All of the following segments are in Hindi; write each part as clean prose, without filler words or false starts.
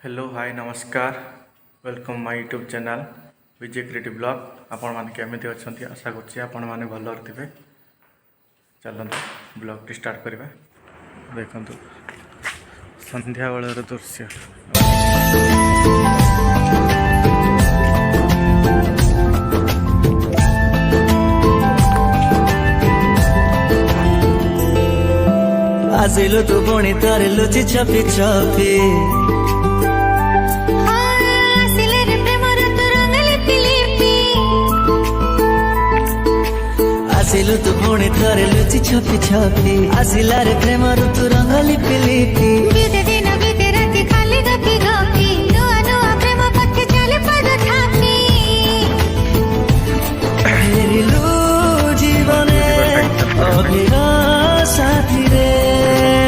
हेलो हाय नमस्कार welcome my YouTube channel Vijay creative blog. आपण माने केमिति अछंती आशा करछि आपण माने भलो रहिबे। चलंतु ब्लॉग टी स्टार्ट करबा। देखंतु संध्या बेलर दृश्य। आसिलो तू पुणी तारे लुचि छपी छपी आसिलो तू पुणी तारे लुचि छपी छपी आसिला रे प्रेम ऋतु रंग लिपि लिपि बीते दिन बीते राति खाली गपी गपी नुआ नुआ प्रेम पथे चले पद थापी फेरिलु जीवने अभिरा साथी रे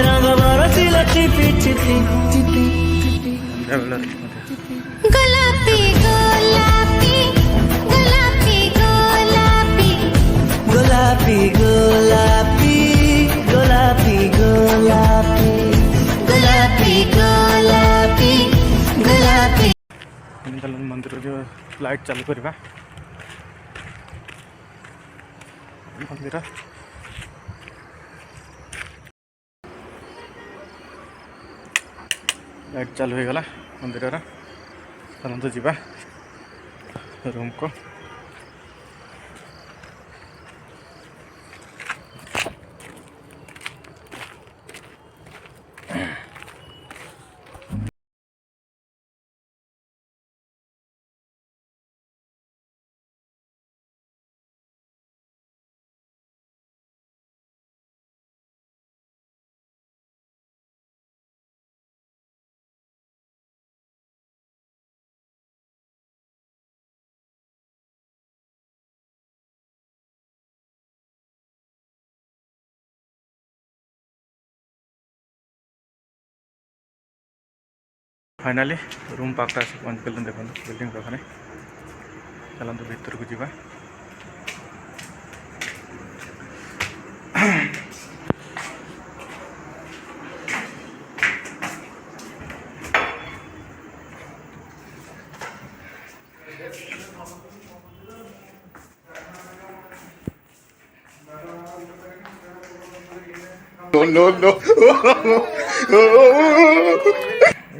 रंग भरतिल टिपि टिपि टिपि गोलापी गोलापी गोलापी गोलापी गोलापी गोलापी गोलापी गोलापी गोलापी गोलापी गोलापी मंदिर जो लाइट चालू करवा मंदिर लाइट चालू हो गला मंदिर चलते जीवा रूम को। फाइनाली रूम पाखटा से पहुँच गलु। देखो बिल्डिंग पाखे चलते भीतर को जीवा। No.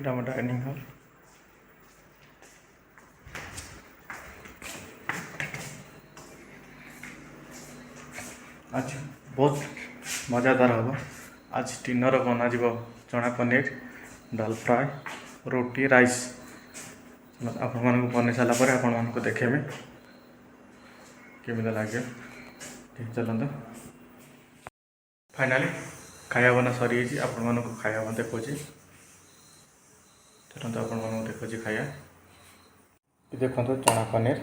এটা আমার ডাইনিং হল। आज बहुत मजादार हम। आज डिनर बना चना पनीर दाल फ्राए रोटी राइस आपण मानक बन सारा पर आपण मानक देखेबे केमिदा लागे। चलते फाइनाली खाया बना सरी आपण मानक खाया बना देखो। चलते आपण मानक देखो खाया देखो चना पनीर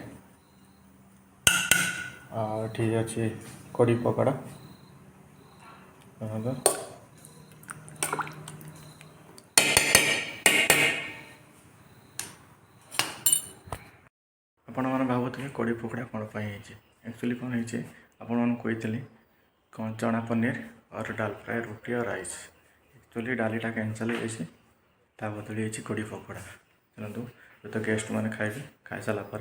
ठीक अच्छे कड़ी पकड़ा आपण मैंने भावुले कड़ी पकड़ा कौन एक्चुअली कौन है आपण कही कौन चना पनीर और दाल फ्राए रोटी और राइस। एक्चुअली डालीटा कैंसल हो बदली कड़ी पकड़ा। चलतु तो गेस्ट मैंने खाइबे खाई सारा पर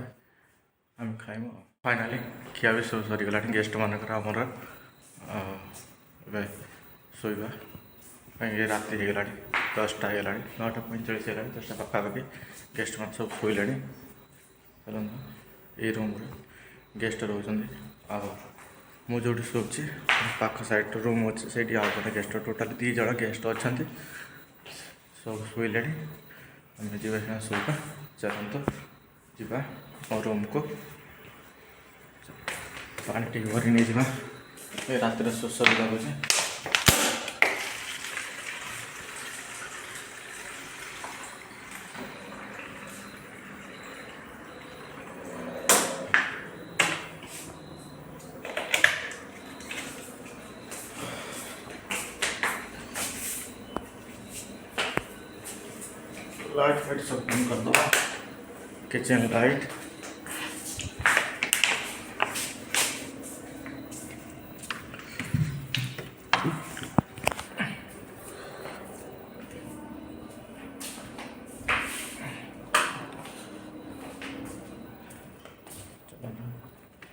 आम खाइबू। फाइनाली खिया भी सब सरीगला गेस्ट मानकर आमर शोवा राति हो गला 10टा हो 9:45 है 10टा पाखापाखि गेस्ट मान सब शोला। चलते ये रूम गेस्ट रोच मुझे शोची पाख साइड रूम अच्छे से आगे गेस्ट टोटाल 2 जन गेस्ट अच्छा सब शोले आम जा शोवा। चलते जा रूम को पानी टी भरी नहीं जा रात शोष भी लगुच। लाइट फाइट सब बंद कर दो। किचन लाइट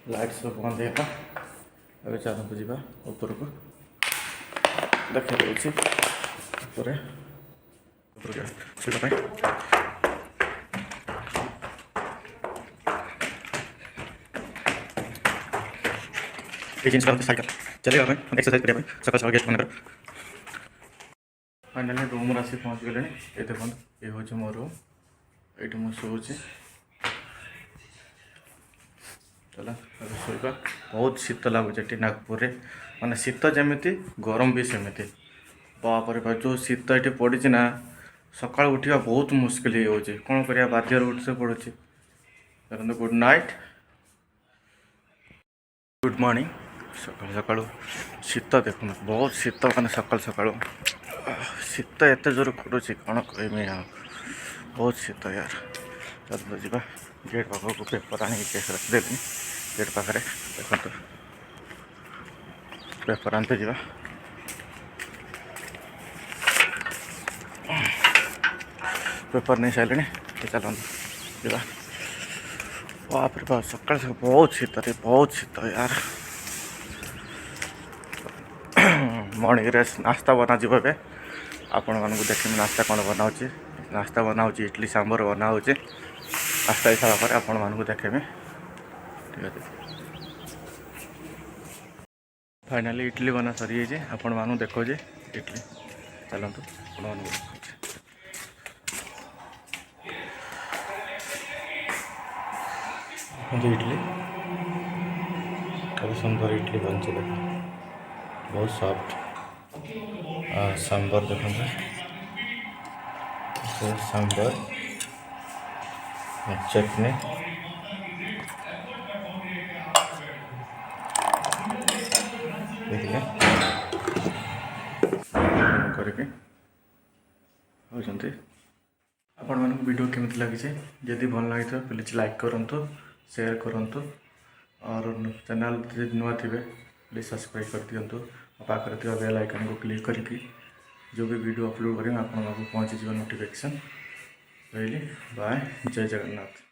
लाइट सब बंद है। अभी चलते जावा ऊपर को देखा दूसरी शुवा ये जिन साइकिल चलेगा एक्सरसाइज करें सकाल सकाल गेस्ट मनकर फाइनाली रूम आसी पहुँच गले। ये देखो ये हूँ मो रूम ये मुझे शोचे चला शोवा। बहुत शीत लगुच नागपुर में माने शीत जमी गरम भी सेमती बापर बा जो शीत ये पड़ी ना सका उठा बहुत मुस्किल हो कौन कर बाध्य उठे पड़ुची। गुड नाइट गुड मॉर्निंग सका सका शीत देखुन बहुत शीत मैंने सका सका शीत एत जोर पड़ुची कौन कहमी बहुत शीत यार। चलते जावा गेट पाख को पेपर आनी केस रखिदेली गेट पाखे देखो पेपर आनते जावा। पेपर नहीं सारे तो चलते जावा। बाप रे बाप सकाल सकाल बहुत शीत यार। मॉर्निंग रे नास्ता बना जी आपण मानक देखी नास्ता कौन बनाऊँगी। नास्ता बनाऊँगी इडली सांबर बनाऊँगी। नास्ता ही सारा पर आपण मानक देखेमी ठीक है। फाइनाली इडली बना सरी जाए आपण मानू देखो जे इडली चलतु इडली कभी सुंदर इडली बनचे देखो बहुत सॉफ्ट सांबर देखो सांबर चटनी देखिए करके आपण मानक वीडियो केमती लगी जदि भल लगी तो प्लीज लाइक करूँ शेयर करूँ और चैनल नुआ थे प्लीज सब्सक्राइब कर दिंतु पाखे बेल आइकन को क्लिक करके जो भी वीडियो अपलोड करेंगे आप पहुँची नोटिफिकेशन रही। बाय जय जगन्नाथ।